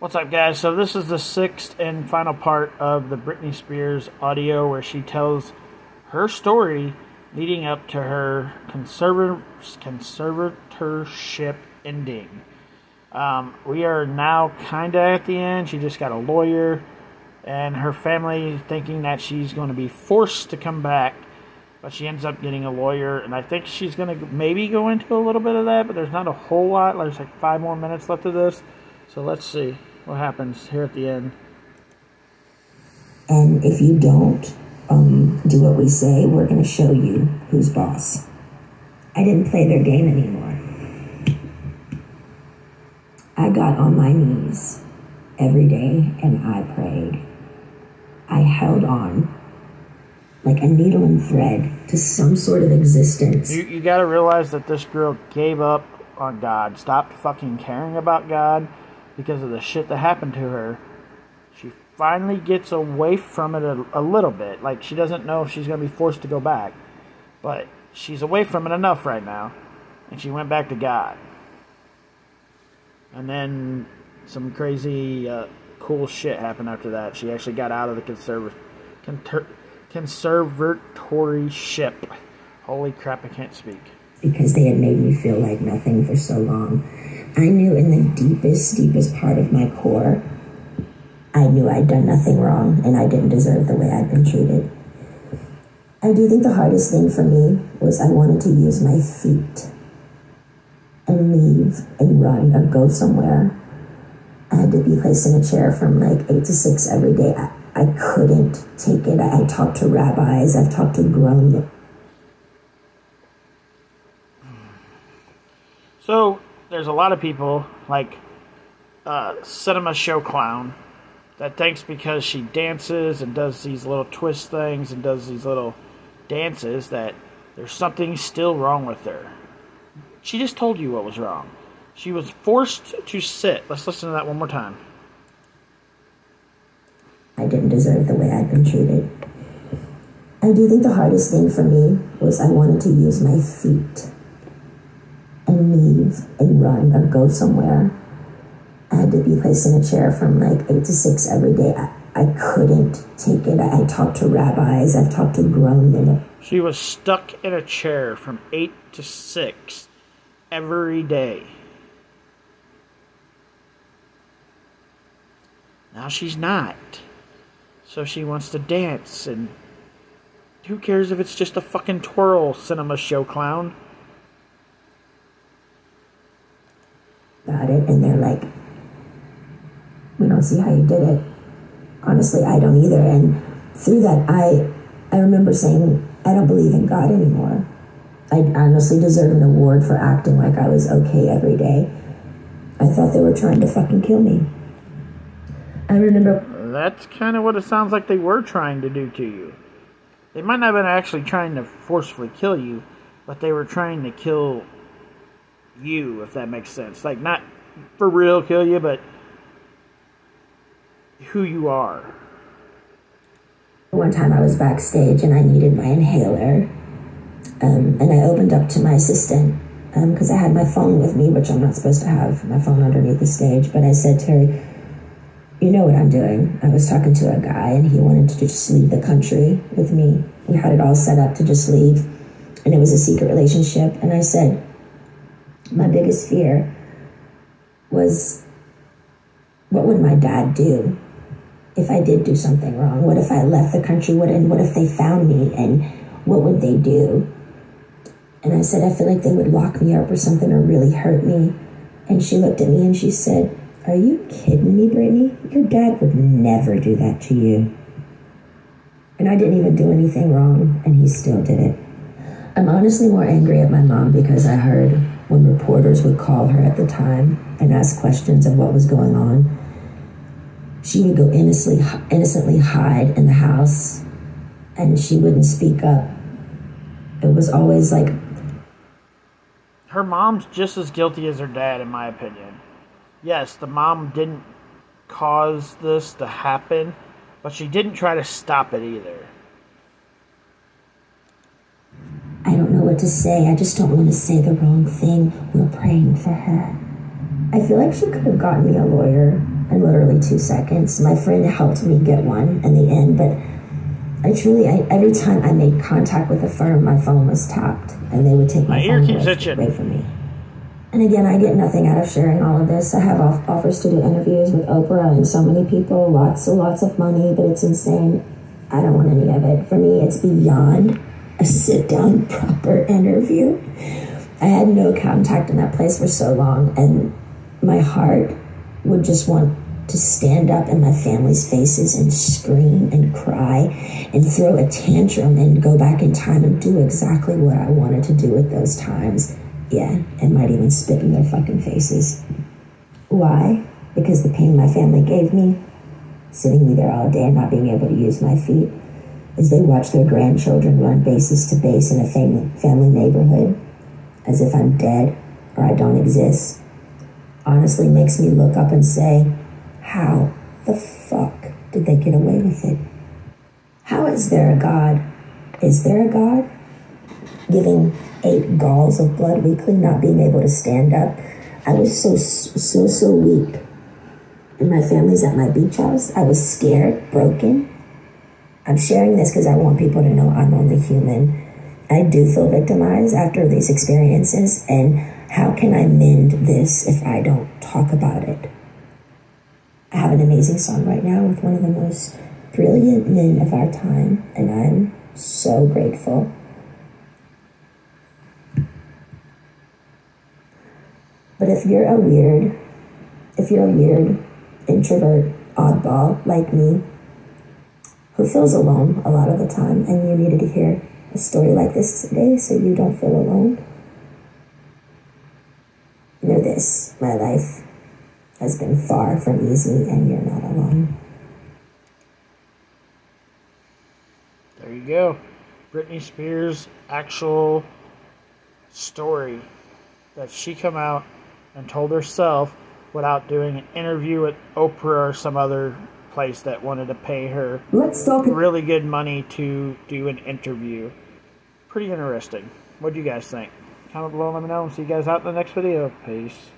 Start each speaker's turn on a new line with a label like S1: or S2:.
S1: What's up, guys? So this is the sixth and final part of the Britney Spears audio where she tells her story leading up to her conservatorship ending. We are now kind of at the end. She just got a lawyer, and her family thinking that she's going to be forced to come back, but she ends up getting a lawyer, and I think she's going to maybe go into a little bit of that, but there's not a whole lot. There's like 5 more minutes left of this, so let's see what happens here at the end.
S2: And if you don't do what we say, we're going to show you who's boss. I didn't play their game anymore. I got on my knees every day and I prayed. I held on like a needle and thread to some sort of existence.
S1: You got to realize that this girl gave up on God, stopped fucking caring about God, because of the shit that happened to her. She finally gets away from it a little bit. Like, she doesn't know if she's going to be forced to go back. But she's away from it enough right now. And she went back to God. And then some crazy cool shit happened after that. She actually got out of the conservatorship. Holy crap, I can't speak.
S2: Because they had made me feel like nothing for so long. I knew in the deepest part of my core, I knew I'd done nothing wrong and I didn't deserve the way I'd been treated. I do think the hardest thing for me was I wanted to use my feet and leave and run or go somewhere. I had to be placed in a chair from like 8 to 6 every day. I couldn't take it. I talked to rabbis, I've talked to grown.
S1: So, there's a lot of people, like Cinema Show Clown, that thinks because she dances and does these little twist things and does these little dances that there's something still wrong with her. She just told you what was wrong. She was forced to sit. Let's listen to that one more time.
S2: I didn't deserve the way I'd been treated. I do think the hardest thing for me was I wanted to use my feet and leave and run or go somewhere. I had to be placed in a chair from like 8 to 6 every day. I couldn't take it. I talked to rabbis, I've talked to grown men.
S1: She was stuck in a chair from 8 to 6 every day. Now she's not. So she wants to dance, and who cares if it's just a fucking twirl, Cinema Show Clown?
S2: About it, and they're like, we don't see how you did it. Honestly, I don't either. And through that, I remember saying, I don't believe in God anymore. I honestly deserve an award for acting like I was okay every day. I thought they were trying to fucking kill me. I remember...
S1: That's kind of what it sounds like they were trying to do to you. They might not have been actually trying to forcefully kill you, but they were trying to kill you, if that makes sense. Like, not for real kill you, but who you are.
S2: One time I was backstage and I needed my inhaler, and I opened up to my assistant because I had my phone with me, which I'm not supposed to have my phone underneath the stage, but I said to her, you know what I'm doing. I was talking to a guy and he wanted to just leave the country with me. We had it all set up to just leave, and it was a secret relationship. And I said, my biggest fear was, what would my dad do if I did do something wrong? What if I left the country? What if they found me, and what would they do? And I said, I feel like they would lock me up or something or really hurt me. And she looked at me and she said, are you kidding me, Britney? Your dad would never do that to you. And I didn't even do anything wrong, and he still did it. I'm honestly more angry at my mom because I heard when reporters would call her at the time and ask questions of what was going on, she would go innocently hide in the house, and she wouldn't speak up. It was always like...
S1: Her mom's just as guilty as her dad, in my opinion. Yes, the mom didn't cause this to happen, but she didn't try to stop it either.
S2: I don't know what to say. I just don't want to say the wrong thing. We're praying for her. I feel like she could have gotten me a lawyer. in literally 2 seconds. My friend helped me get one in the end, but every time I made contact with a firm, my phone was tapped, and they would take my phone away from me. And again, I get nothing out of sharing all of this. I have offers to do interviews with Oprah and so many people, lots of money, but it's insane. I don't want any of it. For me, it's beyond a sit-down, proper interview. I had no contact in that place for so long, and my heart would just want to stand up in my family's faces and scream and cry and throw a tantrum and go back in time and do exactly what I wanted to do at those times. Yeah, and might even spit in their fucking faces. Why? Because the pain my family gave me, sitting me there all day and not being able to use my feet, as they watch their grandchildren run bases to base in a family neighborhood, as if I'm dead or I don't exist, honestly makes me look up and say, how the fuck did they get away with it? How is there a God? Is there a God? Giving 8 galls of blood weekly, not being able to stand up. I was so weak. And my family's at my beach house. I was scared, broken. I'm sharing this because I want people to know I'm only human. I do feel victimized after these experiences, and how can I mend this if I don't talk about it? I have an amazing song right now with one of the most brilliant men of our time, and I'm so grateful. But if you're a weird introvert oddball like me, who feels alone a lot of the time, and you needed to hear a story like this today so you don't feel alone, know this: my life has been far from easy, and you're not alone.
S1: There you go. Britney Spears' actual story that she come out and told herself without doing an interview with Oprah or some other place that wanted to pay her really good money to do an interview. Pretty interesting. What do you guys think? Comment below and let me know. See you guys out in the next video. Peace.